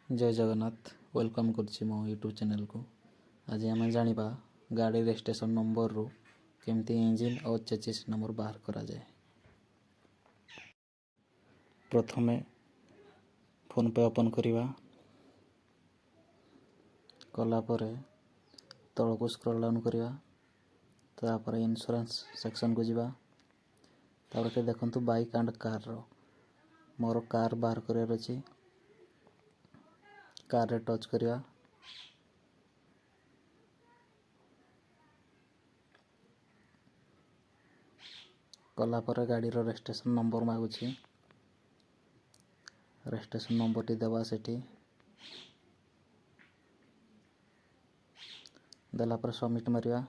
जय जगन्नाथ वेलकम करछि मो यूट्यूब चैनल को। आज आम जानिबा गाड़ी रजिस्ट्रेशन नंबर रु केमती इंजिन और चेसिस नंबर बाहर करा जाए। प्रथमे फोन पे ओपन करिवा, कला परे तळको स्क्रॉल डाउन करिवा, तापर इंश्योरेंस सेक्शन को जिबा। तापर देखंतु बाइक एंड कार रो मोर कार बाहर करियार अछि। कार रे टच करिया, कला पर गाड़ी रो रजिस्ट्रेशन नंबर मागुछि। रजिस्ट्रेशन नंबर टी देवा सेठी देला पर सबमिट मारिया।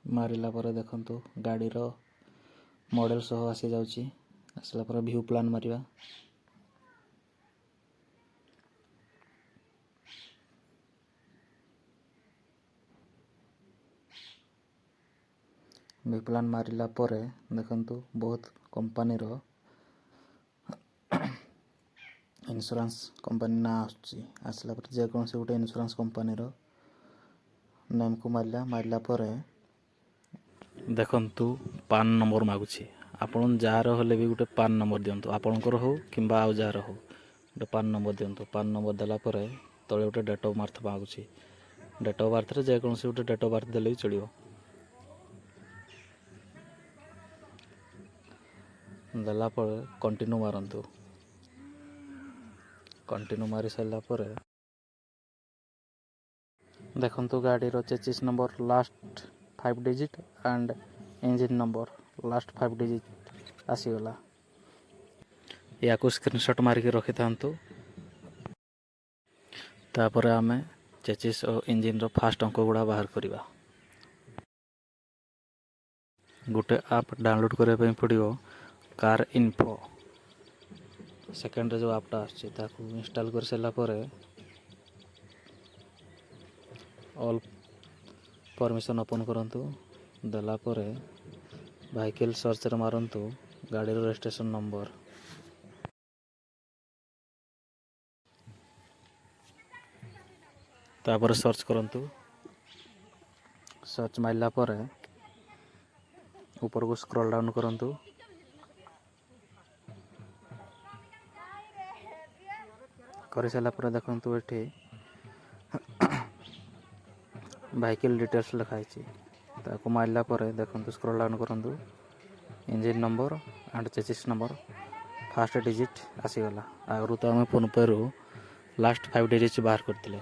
मारिला पर देखंतु गाड़ी रो मॉडल सह आसी जाउछि। आसला पर व्यू प्लान मारिया। व्यू प्लान मारिला पर देखंतु बहुत कंपनी रो इंश्योरेंस कंपनी ना आछि। आसला पर जे कोन से गोटे इंश्योरेंस कंपनी रो नेम को मारिला पर देखंतु पान नंबर मागुछि। आपण जार होले भी गोटे पान नंबर दियंतु, आपणकर हो किंबा आउ जार हो गोटे पान नंबर दियंतु। पान नंबर देला पर तळे गोटे डेट ऑफ बर्थ मागुछि। डेट ऑफ बर्थ रे जे कोन से गोटे डेट ऑफ बर्थ देले चलियो। देला पर कंटिन्यू मारंतु। कंटिन्यू मारी साइला पर देखंतु गाड़ी रो chassis number last 5 digit and engine number last 5 digit आसी गला। या को स्क्रीनशॉट मार के रखि थांतु। तापर आमे चेसिस और इंजिन रो फास्ट अंक गुडा बाहर करिवा। गोटे ऐप डाउनलोड करे पे पड़ियो, कार इन्फो। सेकंड रे जो ऐपटा आछि ताकू इंस्टॉल कर सेला परे ऑल परमिशन ओपन करंतु। देला परे व्हीकल सर्च रे मारंतु गाड़ी रो रजिस्ट्रेशन नंबर। तापर सर्च करंतु। सर्च मारला परे ऊपर को स्क्रॉल डाउन करंतु। करि साला पर देखंतु एठी व्हीकल डिटेल्स लिखाई छी। ताको मारला परे देखंतु स्क्रॉल डाउन करंतु। Engine number and chassis number fast digit आसी गला। आगरु तो हम फोन पे रु लास्ट 5 डिजिट बाहर करथिले।